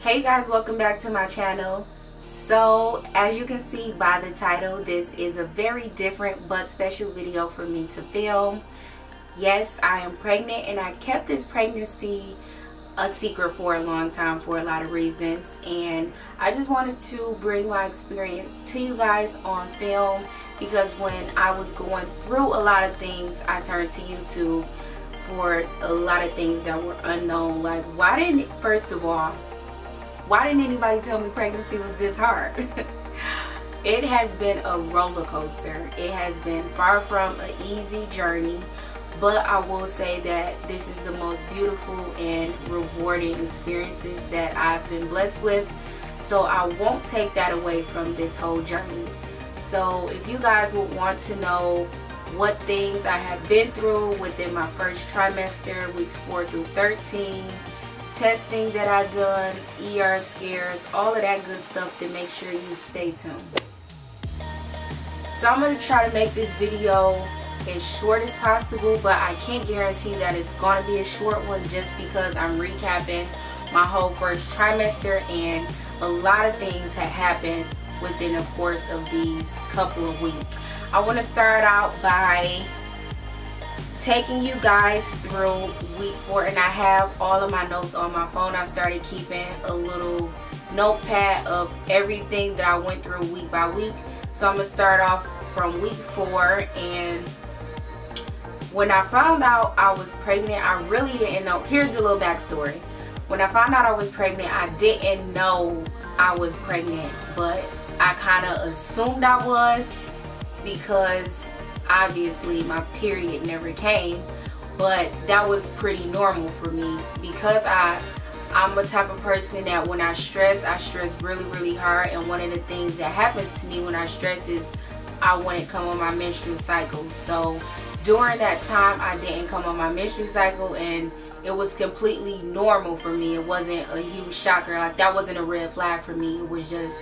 Hey guys, welcome back to my channel. So as you can see by the title, this is a very different but special video for me to film. Yes, I am pregnant, and I kept this pregnancy a secret for a long time for a lot of reasons, and I just wanted to bring my experience to you guys on film, because when I was going through a lot of things, I turned to YouTube for a lot of things that were unknown. Like, first of all, why didn't anybody tell me pregnancy was this hard? It has been a roller coaster. It has been far from an easy journey, but I will say that this is the most beautiful and rewarding experiences that I've been blessed with. So I won't take that away from this whole journey. So if you guys would want to know what things I have been through within my first trimester, weeks 4 through 13, testing that I done, ER scares, all of that good stuff, then make sure you stay tuned. So I'm going to try to make this video as short as possible, but I can't guarantee that it's going to be a short one, just because I'm recapping my whole first trimester and a lot of things have happened within the course of these couple of weeks. I want to start out by taking you guys through week 4, and I have all of my notes on my phone. I started keeping a little notepad of everything that I went through week by week. So I'm gonna start off from week 4, and when I found out I was pregnant, I really didn't know. Here's a little backstory. When I found out I was pregnant, I didn't know I was pregnant, but I kind of assumed I was, because obviously my period never came. But that was pretty normal for me, because I'm a type of person that when I stress really hard, and one of the things that happens to me when I stress is I wouldn't come on my menstrual cycle. So during that time I didn't come on my menstrual cycle, and it was completely normal for me. It wasn't a huge shocker. Like, that wasn't a red flag for me. It was just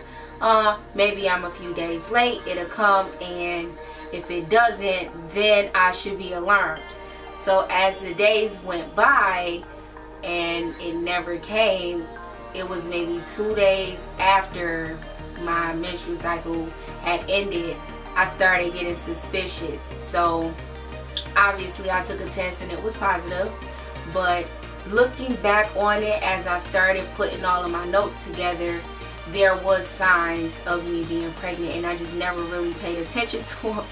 maybe I'm a few days late, it'll come, and if it doesn't, then I should be alarmed. So as the days went by and it never came, it was maybe 2 days after my menstrual cycle had ended, I started getting suspicious. So obviously I took a test and it was positive, but looking back on it, as I started putting all of my notes together, there was signs of me being pregnant, and I just never really paid attention to them.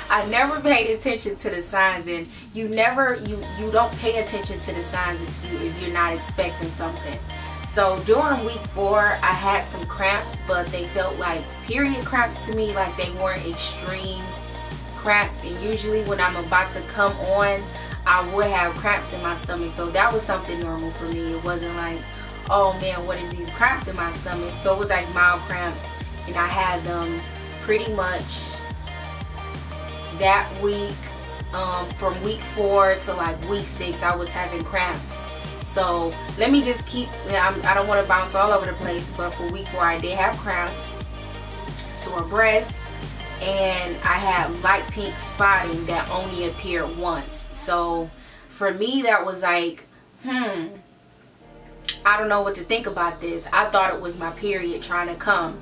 I never paid attention to the signs, and you don't pay attention to the signs if you're not expecting something. So during week 4, I had some cramps, but they felt like period cramps to me. Like, they weren't extreme cramps, and usually when I'm about to come on, I would have cramps in my stomach. So that was something normal for me. It wasn't like, oh man, what is these cramps in my stomach? So it was like mild cramps, and I had them pretty much that week. From week 4 to like week 6, I was having cramps. So let me just keep, I don't want to bounce all over the place, but for week 4 I did have cramps, sore breasts, and I had light pink spotting that only appeared once. So for me, that was like, I don't know what to think about this. I thought it was my period trying to come,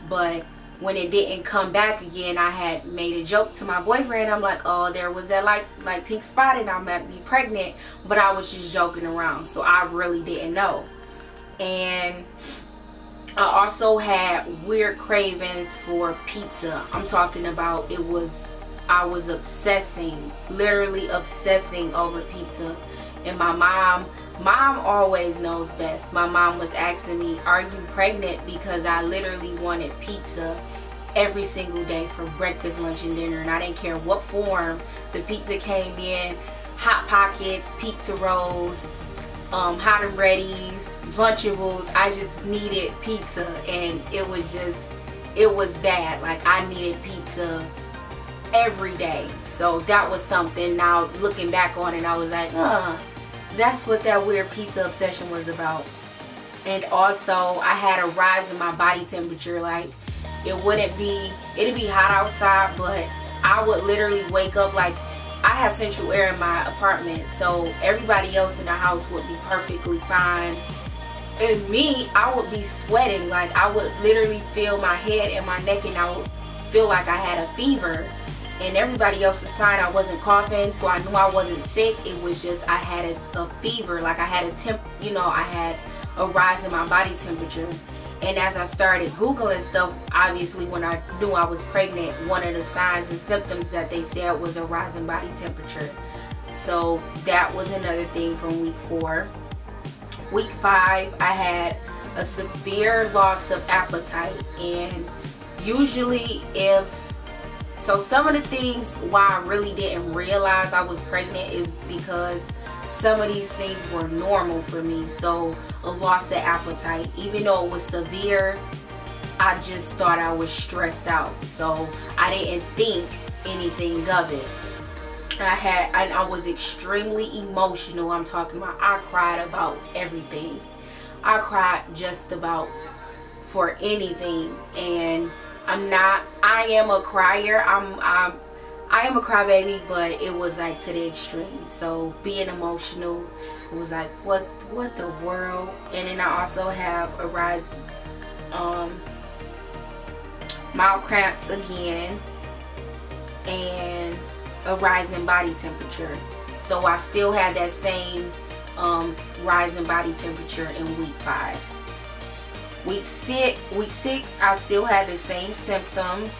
but when it didn't come back again, I had made a joke to my boyfriend. I'm like, oh, there was that like pink spot and I might be pregnant, but I was just joking around, so I really didn't know. And I also had weird cravings for pizza. I'm talking about, I was obsessing, literally obsessing over pizza. And my mom always knows best. My mom was asking me, are you pregnant? Because I literally wanted pizza every single day for breakfast, lunch, and dinner, and I didn't care what form the pizza came in. Hot Pockets, pizza rolls, hot and ready's, Lunchables. I just needed pizza, and it was bad. Like, I needed pizza every day. So that was something. Now looking back on it, I was like, that's what that weird pizza obsession was about. And also, I had a rise in my body temperature. Like, it'd be hot outside, but I would literally wake up, like, I have central air in my apartment, so everybody else in the house would be perfectly fine. And me, I would be sweating. Like, I would literally feel my head and my neck, and I would feel like I had a fever. And everybody else was fine. I wasn't coughing, so I knew I wasn't sick. It was just I had a fever. Like, I had I had a rise in my body temperature. And as I started Googling stuff, obviously when I knew I was pregnant, one of the signs and symptoms that they said was a rise in body temperature. So that was another thing from week 4. Week 5, I had a severe loss of appetite. And usually some of the things why I really didn't realize I was pregnant is because some of these things were normal for me. So a loss of appetite, even though it was severe, I just thought I was stressed out. So I didn't think anything of it. I was extremely emotional. I'm talking about, I cried about everything. I cried just about for anything. And I am a crier. I am a crybaby, but it was like to the extreme. So being emotional, it was like, what the world? And then I also have a rise, mild cramps again, and a rise in body temperature. So I still had that same rise in body temperature in week 5. Week 6, I still had the same symptoms,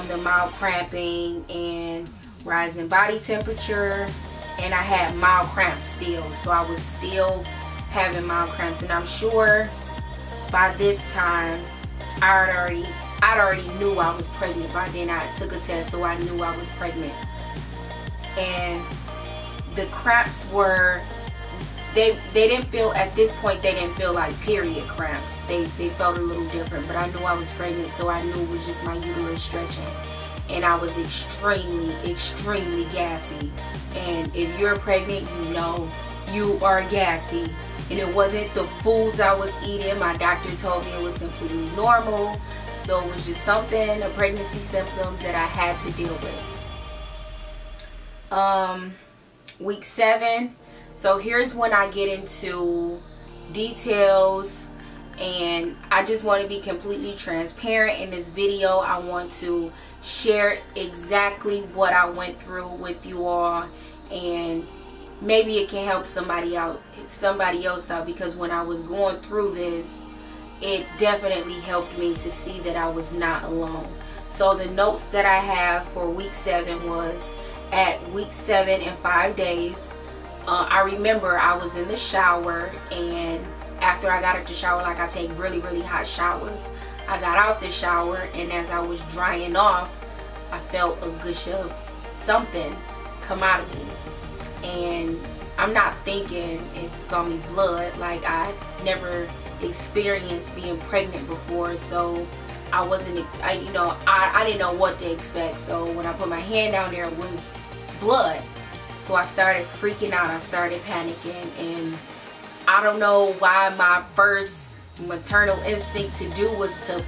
the mild cramping and rise in body temperature, and I had mild cramps still. So I was still having mild cramps, and I'm sure by this time I'd already knew I was pregnant. By then I took a test, so I knew I was pregnant. And the cramps were, they didn't feel, at this point they didn't feel like period cramps. They felt a little different, but I knew I was pregnant, so I knew it was just my uterus stretching. And I was extremely gassy. And if you're pregnant, you know you are gassy. And it wasn't the foods I was eating. My doctor told me it was completely normal. So it was just something, a pregnancy symptom that I had to deal with. Week 7. So here's when I get into details, and I just want to be completely transparent in this video. I want to share exactly what I went through with you all, and maybe it can help somebody else out, because when I was going through this, it definitely helped me to see that I was not alone. So the notes that I have for week 7 was, at week 7 and 5 days, I remember I was in the shower, and after I got out the shower, like I take really hot showers, I got out the shower, and as I was drying off, I felt a gush of something come out of me. And I'm not thinking it's gonna be blood. Like, I never experienced being pregnant before, so I wasn't I didn't know what to expect. So when I put my hand down there, it was blood. So I started freaking out. I started panicking, and I don't know why my first maternal instinct to do was to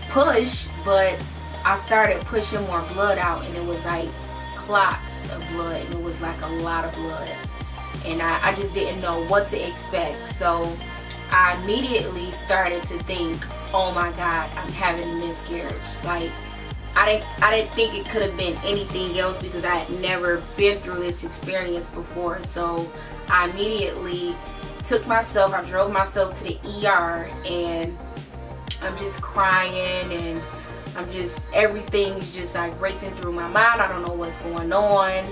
push, but I started pushing more blood out, and it was like clots of blood, and it was like a lot of blood, and I just didn't know what to expect. So I immediately started to think, oh my God, I'm having a miscarriage. Like, I didn't think it could have been anything else, because I had never been through this experience before. So I immediately I drove myself to the ER, and I'm just crying, and everything's just like racing through my mind. I don't know what's going on.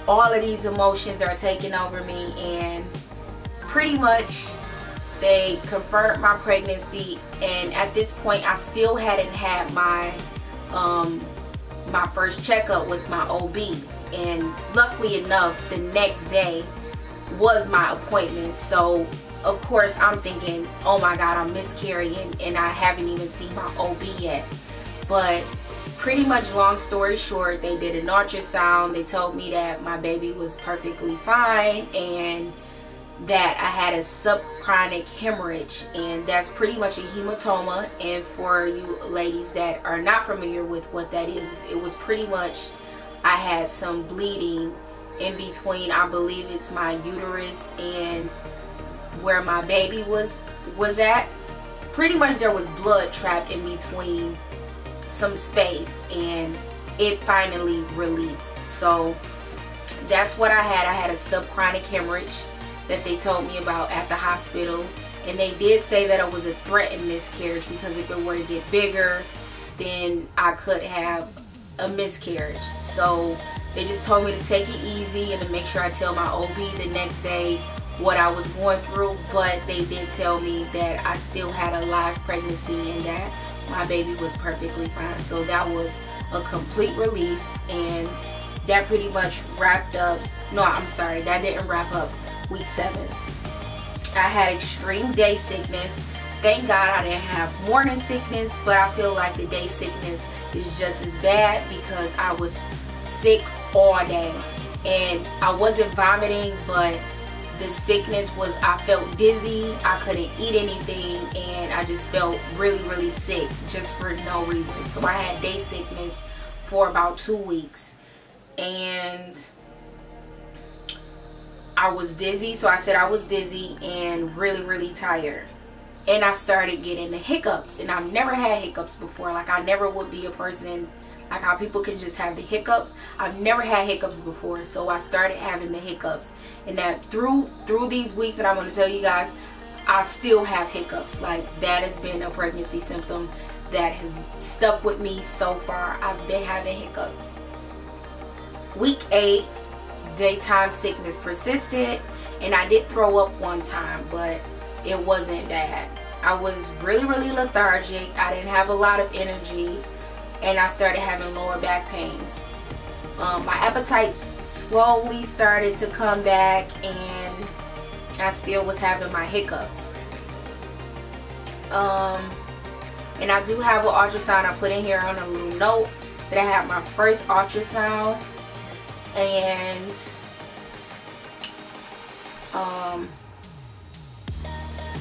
All of these emotions are taking over me, and pretty much they confirmed my pregnancy. And at this point, I still hadn't had my first checkup with my OB, and luckily enough, the next day was my appointment. So of course I'm thinking, oh my God, I'm miscarrying, and I haven't even seen my OB yet. But pretty much, long story short, they did an ultrasound. They told me that my baby was perfectly fine, and that I had a subchronic hemorrhage, and that's pretty much a hematoma. And for you ladies that are not familiar with what that is, it was pretty much, I had some bleeding in between, I believe it's my uterus and where my baby was was at, pretty much there was blood trapped in between some space, and it finally released. So that's what I had. I had a subchronic hemorrhage that they told me about at the hospital, and they did say that it was a threatened miscarriage, because if it were to get bigger, then I could have a miscarriage. So they just told me to take it easy and to make sure I tell my OB the next day what I was going through. But they did tell me that I still had a live pregnancy and that my baby was perfectly fine. So that was a complete relief, and that pretty much wrapped up, no, I'm sorry, that didn't wrap up week 7. I had extreme day sickness. Thank God I didn't have morning sickness, but I feel like the day sickness is just as bad, because I was sick all day, and I wasn't vomiting, but the sickness was, I felt dizzy, I couldn't eat anything, and I just felt really sick just for no reason. So I had day sickness for about 2 weeks, and I was dizzy. So I said I was dizzy and really tired, and I started getting the hiccups, and I've never had hiccups before. Like, I never would be a person like how people can just have the hiccups. I've never had hiccups before, so I started having the hiccups, and that through these weeks that I'm going to tell you guys, I still have hiccups. Like, that has been a pregnancy symptom that has stuck with me so far. I've been having hiccups. Week 8, daytime sickness persisted, and I did throw up one time, but it wasn't bad. I was really lethargic. I didn't have a lot of energy, and I started having lower back pains. My appetite slowly started to come back, and I still was having my hiccups. And I do have an ultrasound. I put in here on a little note that I had my first ultrasound, and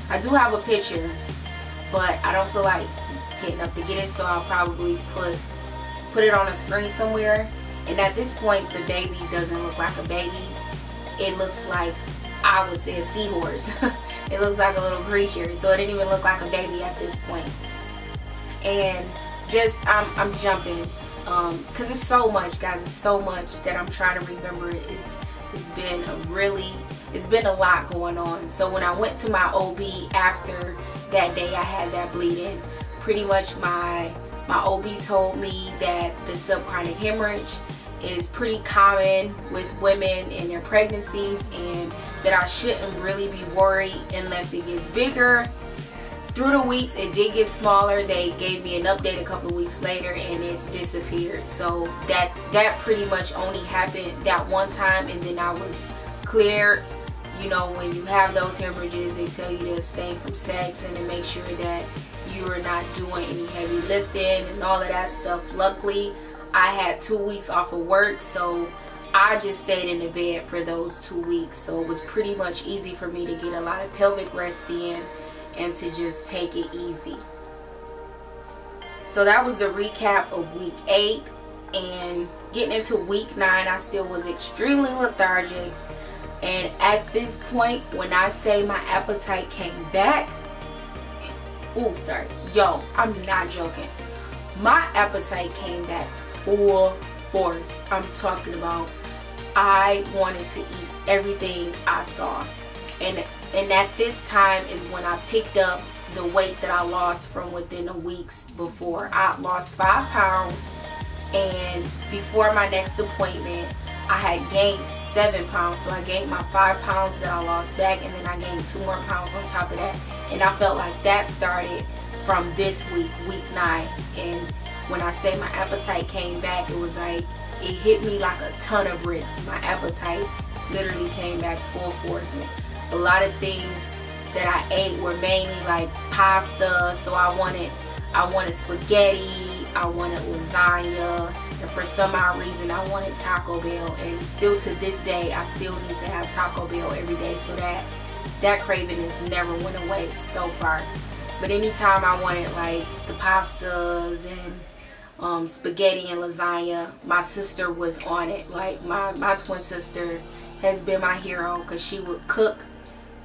I do have a picture, but I don't feel like getting up to get it, so I'll probably put it on a screen somewhere. And at this point, the baby doesn't look like a baby. It looks like, I would say, a seahorse. It looks like a little creature, so it didn't even look like a baby at this point. And just, I'm jumping, because it's so much, guys. It's so much that I'm trying to remember. It's been a lot going on. So when I went to my OB after that day I had that bleeding, pretty much my OB told me that the subchronic hemorrhage is pretty common with women in their pregnancies, and that I shouldn't really be worried unless it gets bigger. Through the weeks, it did get smaller. They gave me an update a couple of weeks later, and it disappeared. So that pretty much only happened that one time, and then I was clear. You know, when you have those hemorrhages, they tell you to abstain from sex and to make sure that you are not doing any heavy lifting and all of that stuff. Luckily, I had 2 weeks off of work, so I just stayed in the bed for those 2 weeks. So it was pretty much easy for me to get a lot of pelvic rest in and to just take it easy. So that was the recap of week 8, and getting into week 9, I still was extremely lethargic. And at this point, when I say my appetite came back, oh, sorry, yo, I'm not joking. My appetite came back full force. I'm talking about, I wanted to eat everything I saw. And at this time is when I picked up the weight that I lost from within the weeks before. I lost 5 pounds, and before my next appointment, I had gained 7 pounds. So I gained my 5 pounds that I lost back, and then I gained 2 more pounds on top of that. And I felt like that started from this week, week 9. And when I say my appetite came back, it was like, it hit me like a ton of bricks. My appetite literally came back full force. And a lot of things that I ate were mainly like pasta. So I wanted spaghetti, I wanted lasagna, and for some odd reason I wanted Taco Bell. And still to this day, I still need to have Taco Bell every day. So that craving has never went away so far. But anytime I wanted like the pastas and spaghetti and lasagna, my sister was on it. Like my twin sister has been my hero, because she would cook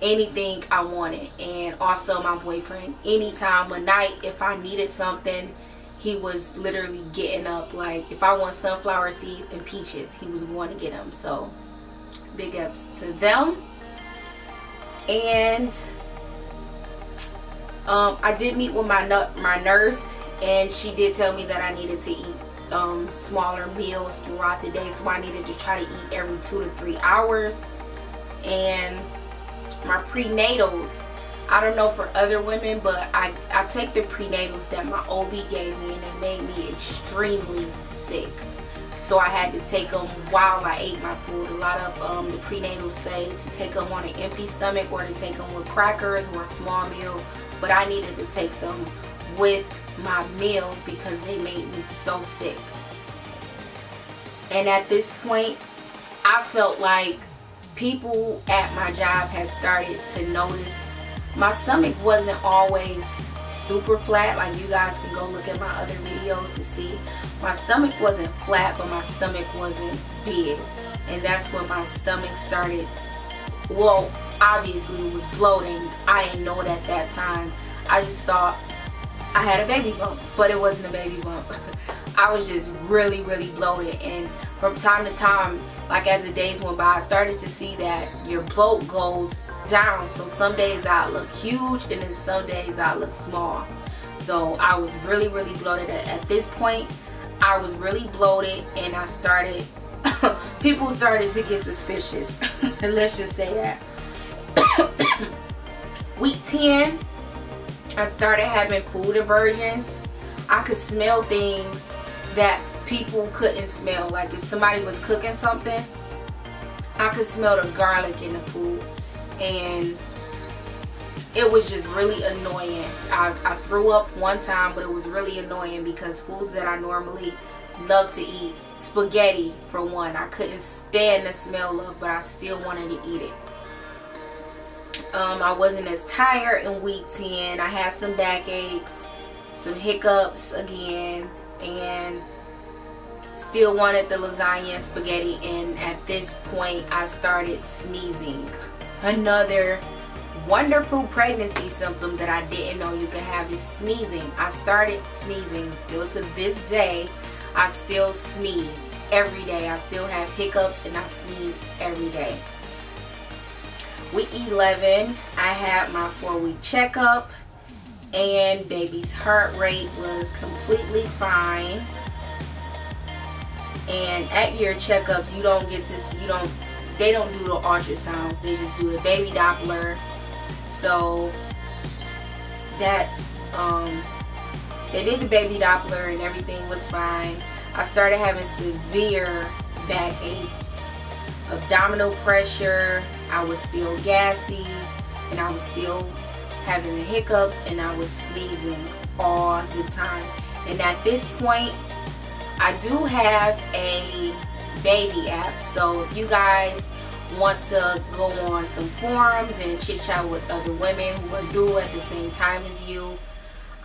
anything I wanted. And also my boyfriend, any time of night, if I needed something, he was literally getting up. Like if I want sunflower seeds and peaches, he was going to get them. So big ups to them. And I did meet with my nurse, and she did tell me that I needed to eat smaller meals throughout the day, so I needed to try to eat every 2 to 3 hours. And my prenatals, I don't know for other women, but I take the prenatals that my OB gave me, and they made me extremely sick. So I had to take them while I ate my food. A lot of the prenatals say to take them on an empty stomach, or to take them with crackers or a small meal, but I needed to take them with my meal because they made me so sick. And at this point, I felt like people at my job had started to notice my stomach wasn't always super flat. Like, you guys can go look at my other videos to see. My stomach wasn't flat, but my stomach wasn't big. And that's when my stomach started, well, obviously it was bloating. I didn't know it at that time. I just thought I had a baby bump, but it wasn't a baby bump. I was just really, really bloated. And from time to time, like as the days went by, I started to see that your bloat goes down. So some days I look huge, and then some days I look small. So I was really, really bloated. At this point, I was really bloated, and I started, people started to get suspicious. Let's just say that. Week 10, I started having food aversions. I could smell things that people couldn't smell. Like if somebody was cooking something, I could smell the garlic in the food, and it was just really annoying. I threw up one time, but it was really annoying because foods that I normally love to eat, spaghetti for one, I couldn't stand the smell of, but I still wanted to eat it. I wasn't as tired in week 10. I had some backaches, some hiccups again, and still wanted the lasagna and spaghetti. And at this point, I started sneezing. Another wonderful pregnancy symptom that I didn't know you could have is sneezing. I started sneezing. Still to this day, I still sneeze every day. I still have hiccups, and I sneeze every day. Week 11, I had my 4-week checkup, and baby's heart rate was completely fine. And at your checkups, you don't get to, they don't do the ultrasounds, they just do the baby Doppler. So that's, they did the baby Doppler and everything was fine. I started having severe backaches, abdominal pressure. I was still gassy, and I was still having the hiccups, and I was sneezing all the time. And at this point, I do have a baby app. So if you guys want to go on some forums and chit chat with other women who are due at the same time as you,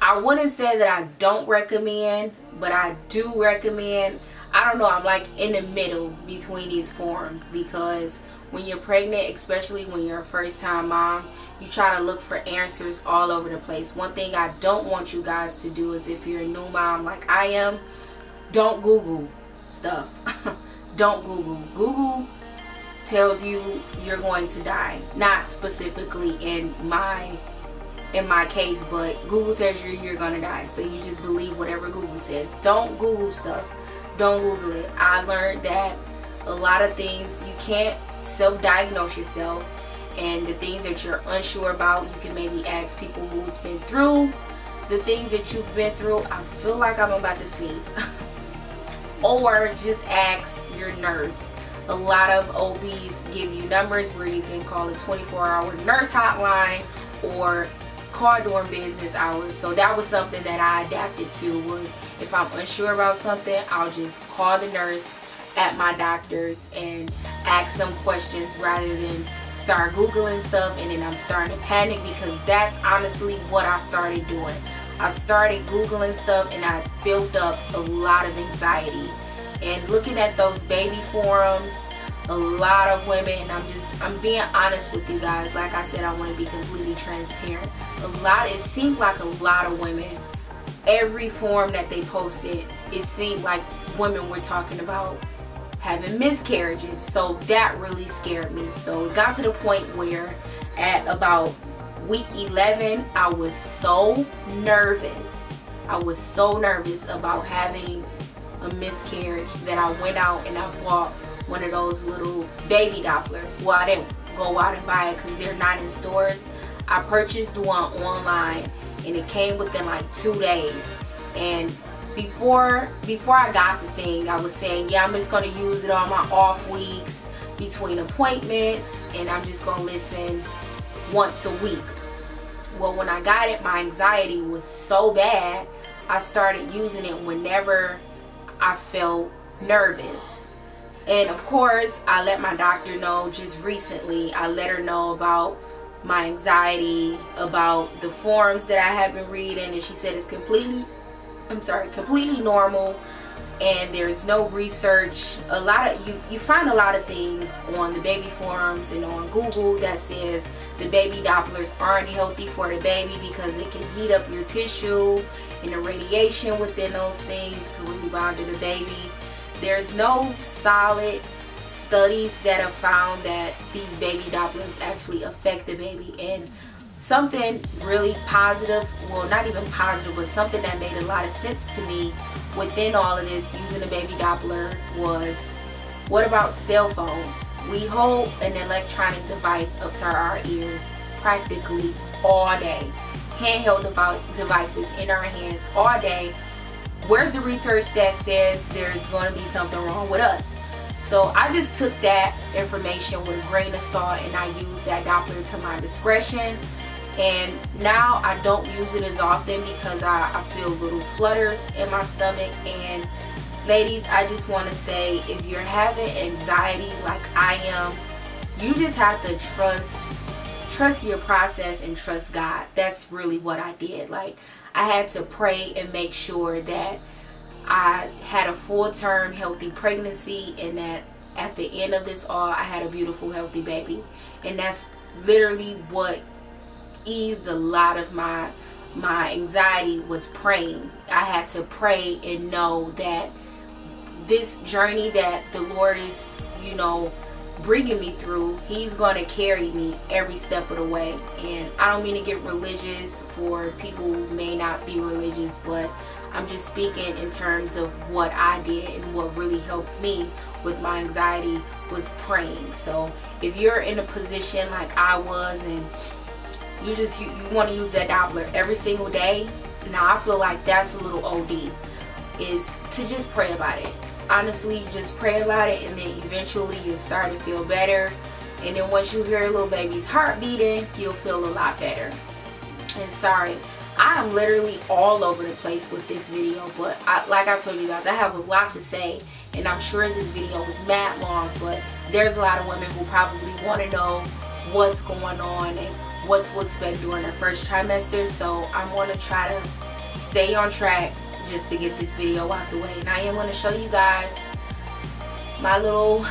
I wouldn't say that I don't recommend, but I do recommend. I don't know, I'm like in the middle between these forums, because when you're pregnant, especially when you're a first-time mom, you try to look for answers all over the place. One thing I don't want you guys to do is, if you're a new mom like I am, don't Google stuff. Don't Google. Google tells you you're going to die. Not specifically in my case, but Google tells you you're gonna die. So you just believe whatever Google says. Don't Google stuff. Don't Google it. I learned that a lot of things you can't self-diagnose yourself, and the things that you're unsure about, you can maybe ask people who's been through the things that you've been through. I feel like I'm about to sneeze. Or just ask your nurse. A lot of OBs give you numbers where you can call a 24-hour nurse hotline or call during business hours. So that was something that I adapted to, was if I'm unsure about something, I'll just call the nurse at my doctor's and ask them questions rather than start Googling stuff, and then I'm starting to panic, because that's honestly what I started doing. I started Googling stuff, and I built up a lot of anxiety. And looking at those baby forums, a lot of women, and I'm being honest with you guys. Like I said, I want to be completely transparent. It seemed like a lot of women, every form that they posted, it seemed like women were talking about having miscarriages. So that really scared me. So it got to the point where at about week 11, I was so nervous. I was so nervous about having a miscarriage that I went out and I bought one of those little baby Dopplers. Well, I didn't go out and buy it because they're not in stores. I purchased one online and it came within like 2 days. And before I got the thing, I was saying, yeah, I'm just going to use it on my off weeks between appointments, and I'm just going to listen once a week. Well, when I got it, my anxiety was so bad, I started using it whenever I felt nervous. And of course, I let my doctor know just recently. I let her know about my anxiety, about the forums that I have been reading, and she said it's completely normal, and there's no research. You find a lot of things on the baby forums and on Google that says the baby Dopplers aren't healthy for the baby because it can heat up your tissue, and the radiation within those things can really bother the baby. There's no solid studies that have found that these baby Dopplers actually affect the baby. And something really positive, well, not even positive, but something that made a lot of sense to me within all of this using the baby Doppler was, what about cell phones? We hold an electronic device up to our ears practically all day. Handheld devices in our hands all day. Where's the research that says there's going to be something wrong with us? So I just took that information with a grain of salt, and I used that Doppler to my discretion. And now I don't use it as often because I feel little flutters in my stomach. And ladies, I just want to say, if you're having anxiety like I am, you just have to trust your process and trust God. That's really what I did. Like, I had to pray and make sure that I had a full-term healthy pregnancy, and that at the end of this all, I had a beautiful healthy baby. And that's literally what eased a lot of my anxiety, was praying. I had to pray and know that this journey that the Lord is, you know, bringing me through, He's going to carry me every step of the way. And I don't mean to get religious for people who may not be religious, but I'm just speaking in terms of what I did, and what really helped me with my anxiety was praying. So if you're in a position like I was, and you want to use that Doppler every single day, now I feel like that's a little OD, is to just pray about it. Honestly, just pray about it, and then eventually you'll start to feel better. And then once you hear a little baby's heart beating, you'll feel a lot better. And sorry, I am literally all over the place with this video, but like I told you guys, I have a lot to say, and I'm sure this video was mad long, but there's a lot of women who probably want to know what's going on and what to expect during their first trimester. So I'm going to try to stay on track just to get this video out the way. And I am going to show you guys my little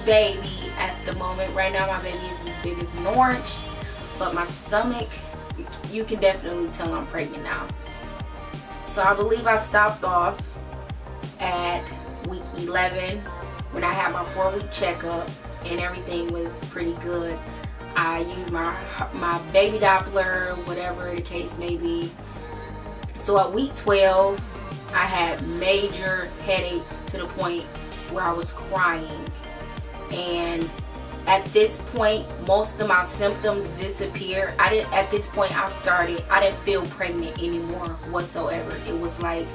baby at the moment. Right now my baby is as big as an orange, but my stomach, you can definitely tell I'm pregnant now. So I believe I stopped off at week 11 when I had my 4-week checkup, and everything was pretty good. I used my baby Doppler, whatever the case may be. So at week 12, I had major headaches to the point where I was crying. And at this point, most of my symptoms disappeared. At this point, I didn't feel pregnant anymore whatsoever. It was like,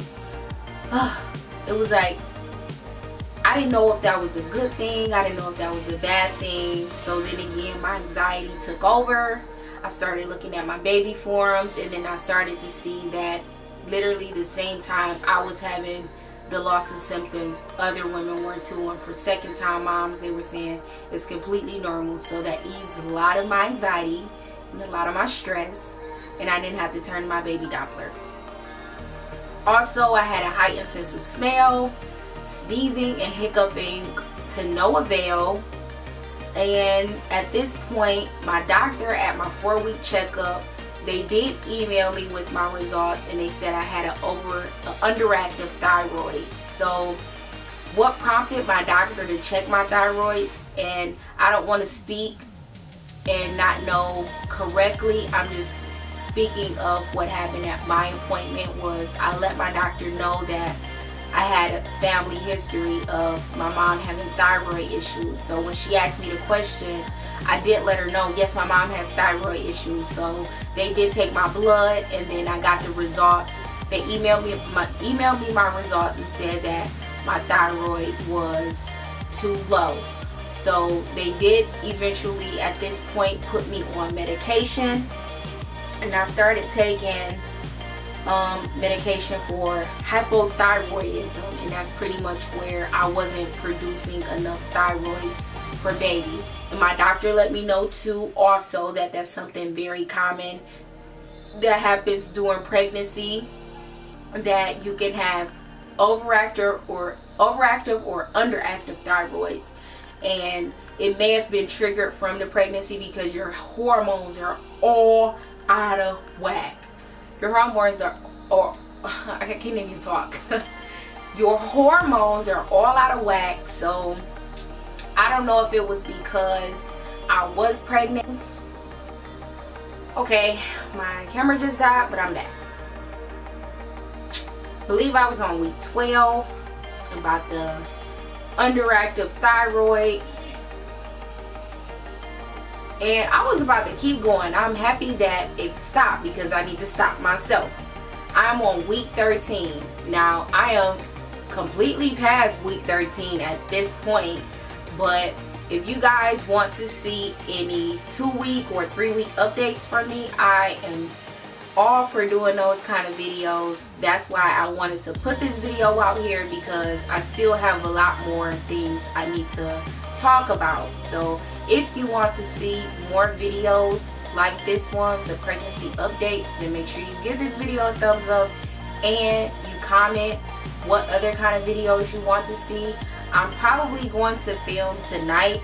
I didn't know if that was a good thing. I didn't know if that was a bad thing. So then again, my anxiety took over. I started looking at my baby forums, and then I started to see that literally the same time I was having the loss of symptoms, other women were too. And for second time moms, they were saying it's completely normal. So that eased a lot of my anxiety and a lot of my stress, and I didn't have to turn my baby Doppler. Also, I had a heightened sense of smell, sneezing and hiccuping to no avail. And at this point, my doctor at my 4-week checkup, they did email me with my results, and they said I had an underactive thyroid. So what prompted my doctor to check my thyroids, and I don't want to speak and not know correctly, I'm just speaking of what happened at my appointment, was I let my doctor know that I had a family history of my mom having thyroid issues. So when she asked me the question, I did let her know, yes, my mom has thyroid issues. So they did take my blood, and then I got the results. They emailed me my results and said that my thyroid was too low. So they did eventually at this point put me on medication, and I started taking medication for hypothyroidism, and that's pretty much where I wasn't producing enough thyroid for baby. And my doctor let me know too also that that's something very common that happens during pregnancy, that you can have overactive or underactive thyroids, and it may have been triggered from the pregnancy because your hormones are all out of whack. Your hormones are, I can't even talk. Your hormones are all out of whack. So I don't know if it was because I was pregnant. Okay, my camera just died, but I'm back. I believe I was on week 12 about the underactive thyroid. And I was about to keep going. I'm happy that it stopped because I need to stop myself. I'm on week 13. Now, I am completely past week 13 at this point. But if you guys want to see any 2-week or 3-week updates from me, I am all for doing those kind of videos. That's why I wanted to put this video out here, because I still have a lot more things I need to talk about. So if you want to see more videos like this one, the pregnancy updates, then make sure you give this video a thumbs up and you comment what other kind of videos you want to see. I'm probably going to film tonight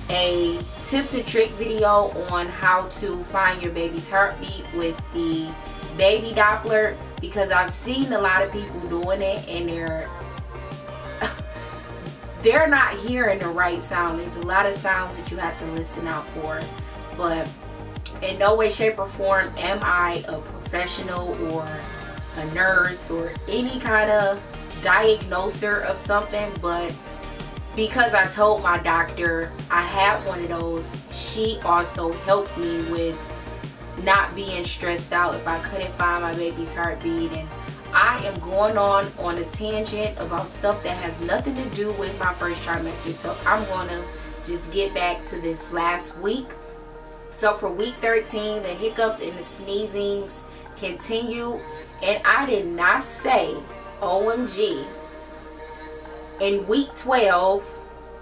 a tips and trick video on how to find your baby's heartbeat with the baby Doppler, because I've seen a lot of people doing it and they're not hearing the right sound. There's a lot of sounds that you have to listen out for. But in no way, shape, or form am I a professional or a nurse or any kind of diagnoser of something. But because I told my doctor I had one of those, she also helped me with not being stressed out if I couldn't find my baby's heartbeat. And I am going on a tangent about stuff that has nothing to do with my first trimester. So I'm going to just get back to this last week. So for week 13, the hiccups and the sneezings continue. And I did not say OMG. In week 12,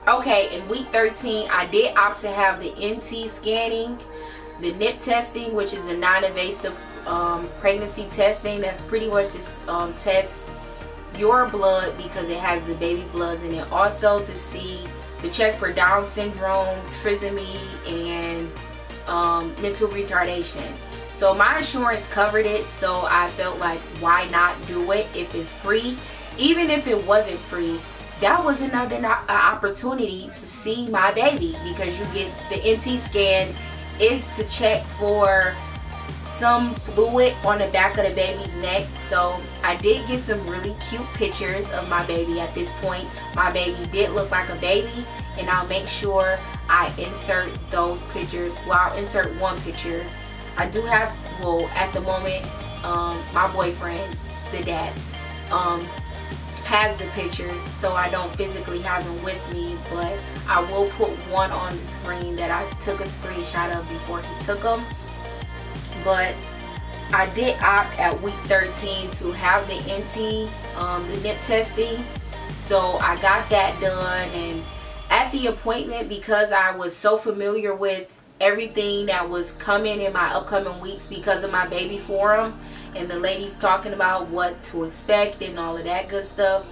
okay, in week 13, I did opt to have the NT scanning, the NIP testing, which is a non-invasive pregnancy testing. That's pretty much just test your blood because it has the baby bloods in it. Also to check for Down syndrome, trisomy, and mental retardation. So my insurance covered it, so I felt like, why not do it if it's free? Even if it wasn't free, that was another opportunity to see my baby, because you get the NT scan is to check for some fluid on the back of the baby's neck. So I did get some really cute pictures of my baby. At this point, my baby did look like a baby, and I'll make sure I insert those pictures. Well, I'll insert one picture. I do have, well, at the moment, my boyfriend, the dad, has the pictures, so I don't physically have them with me, but I will put one on the screen that I took a screenshot of before he took them. But I did opt at week 13 to have the NT, the NIP testing, so I got that done. And at the appointment, because I was so familiar with everything that was coming in my upcoming weeks because of my baby forum and the ladies talking about what to expect and all of that good stuff,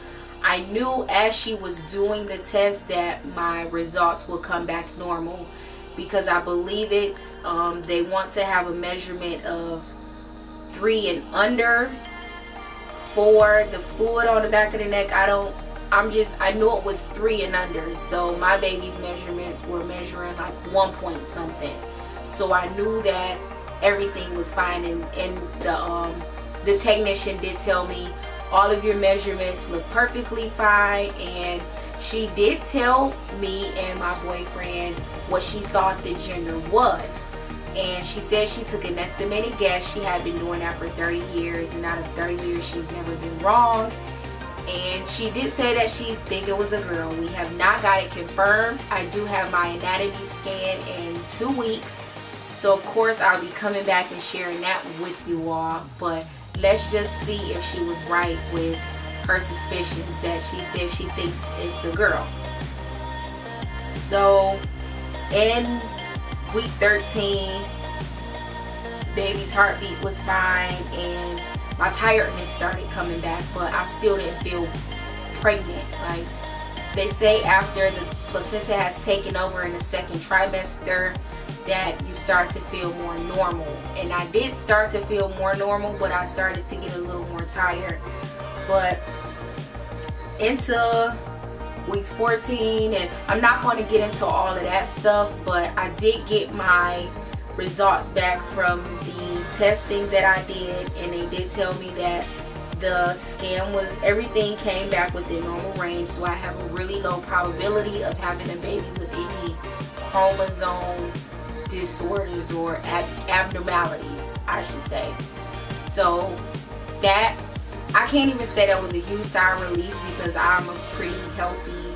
I knew as she was doing the test that my results would come back normal, because I believe it's they want to have a measurement of 3 and under for the fluid on the back of the neck. I knew it was 3 and under, so my baby's measurements were measuring like 1 point something. So I knew that everything was fine, and the technician did tell me all of your measurements look perfectly fine, and she did tell me and my boyfriend what she thought the gender was. And she said she took an estimated guess. She had been doing that for 30 years, and out of 30 years she's never been wrong. And she did say that she think it was a girl. We have not got it confirmed. I do have my anatomy scan in 2 weeks, so of course I'll be coming back and sharing that with you all. But let's just see if she was right with her suspicions that she said she thinks it's a girl. So in week 13, baby's heartbeat was fine, and my tiredness started coming back, but I still didn't feel pregnant. Like they say, after the placenta has taken over in the 2nd trimester, that you start to feel more normal. And I did start to feel more normal, but I started to get a little more tired. But into week 14, and I'm not going to get into all of that stuff, but I did get my results back from the testing that I did, and they did tell me that the scan was, everything came back within normal range, so I have a really low probability of having a baby with any chromosome disorders or abnormalities, I should say. So that, I can't even say that was a huge sigh of relief, because I'm a pretty healthy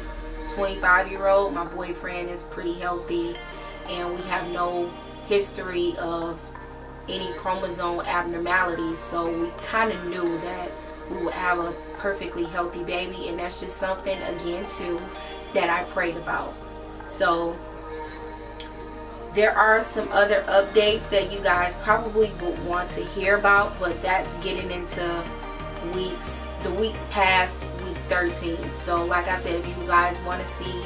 25-year-old. My boyfriend is pretty healthy, and we have no history of any chromosome abnormalities, so we kind of knew that we would have a perfectly healthy baby. And that's just something, again, too, that I prayed about. So there are some other updates that you guys probably would want to hear about, but that's getting into the weeks past week 13. So like I said, if you guys want to see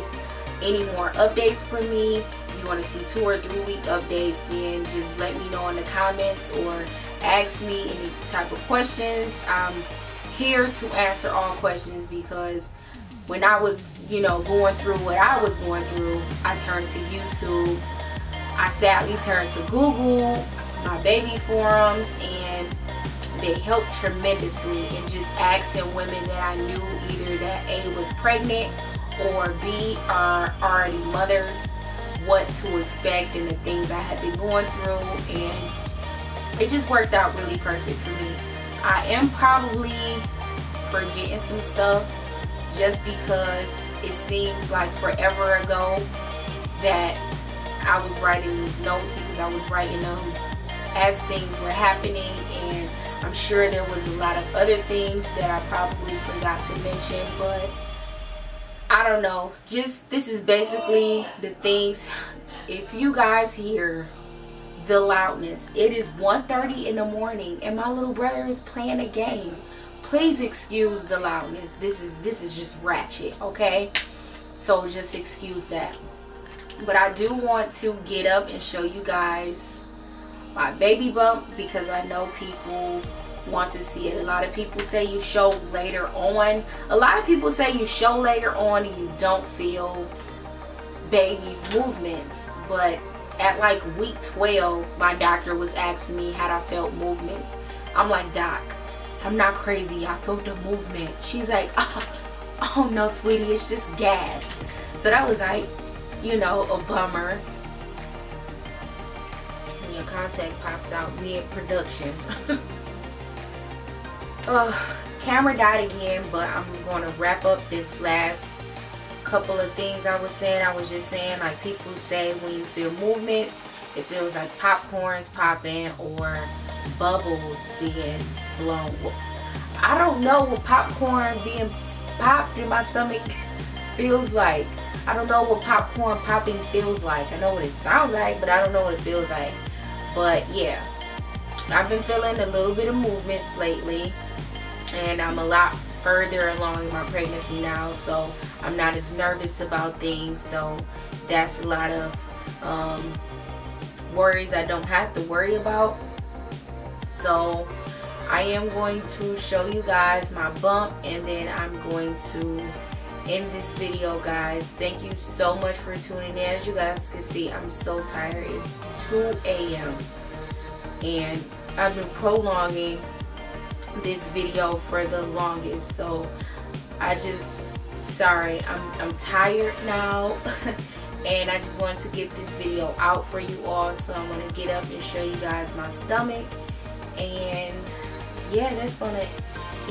any more updates from me, if you want to see 2 or 3 week updates, then just let me know in the comments or ask me any type of questions. I'm here to answer all questions, because when I was, going through what I was going through, I turned to YouTube. I sadly turned to Google, my baby forums, and they helped tremendously in just asking women that I knew either that A, was pregnant, or B, are already mothers, what to expect and the things I had been going through, and it just worked out really perfect for me. I am probably forgetting some stuff just because it seems like forever ago that I was writing these notes, because I was writing them as things were happening, and I'm sure there was a lot of other things that I probably forgot to mention, but I don't know. Just, this is basically the things. If you guys hear the loudness, it is 1:30 in the morning and my little brother is playing a game. Please excuse the loudness. This is just ratchet, okay? So just excuse that. But I do want to get up and show you guys my baby bump, because I know people want to see it. A lot of people say you show later on. A lot of people say you show later on and you don't feel baby's movements. But at like week 12, my doctor was asking me had I felt movements. I'm like, Doc, I'm not crazy, I felt the movement. She's like, oh no, sweetie, it's just gas. So that was like, a bummer. And your contact pops out mid-production. Camera died again, but I'm going to wrap up this last couple of things I was saying. I was just saying, like, people say when you feel movements, it feels like popcorn's popping or bubbles being blown. I don't know what popcorn being popped in my stomach feels like. I don't know what popcorn popping feels like. I know what it sounds like, but I don't know what it feels like. But yeah, I've been feeling a little bit of movements lately, and I'm a lot further along in my pregnancy now, so I'm not as nervous about things. So that's a lot of worries I don't have to worry about. So I am going to show you guys my bump, and then I'm going to end this video, guys. Thank you so much for tuning in. As you guys can see, I'm so tired. It's 2 a.m. and I've been prolonging this video for the longest, so sorry, I'm tired now. And I just wanted to get this video out for you all, so I'm going to get up and show you guys my stomach. And yeah, that's going to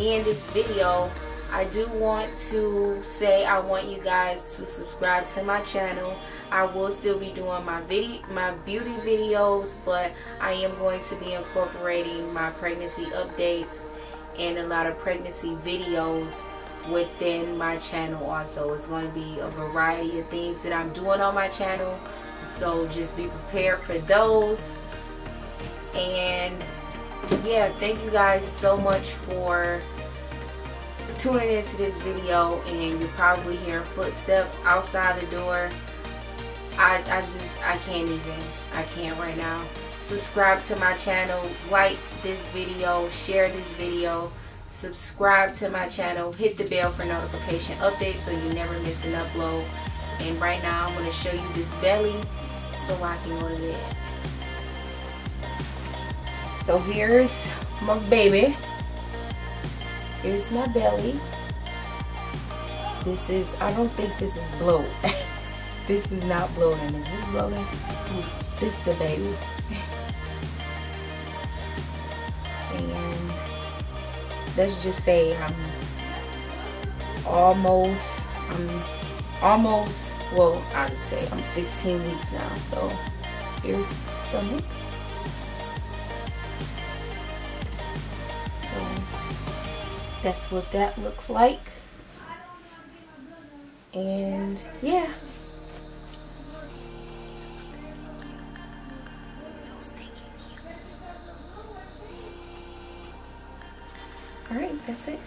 end this video. I do want to say I want you guys to subscribe to my channel. I will still be doing my beauty videos, but I am going to be incorporating my pregnancy updates and a lot of pregnancy videos within my channel also. It's going to be a variety of things that I'm doing on my channel, so just be prepared for those. And yeah, thank you guys so much for tuning into this video. And you're probably hearing footsteps outside the door. I can't right now. Subscribe to my channel, like this video, share this video, subscribe to my channel, hit the bell for notification updates so you never miss an upload. And right now I'm going to show you this belly so I can go to bed. So here's my baby. Here's my belly. This is, I don't think this is bloat. This is not bloating. Is this bloating? This is the baby. And let's just say I'm almost, well, I'll just say I'm 16 weeks now. So here's the stomach. So that's what that looks like. And yeah. So stinking cute. Alright, that's it.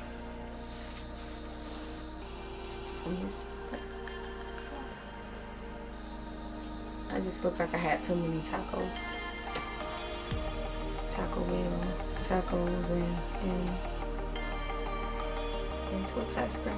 I just look like I had too many tacos. Tacos and Twix ice cream.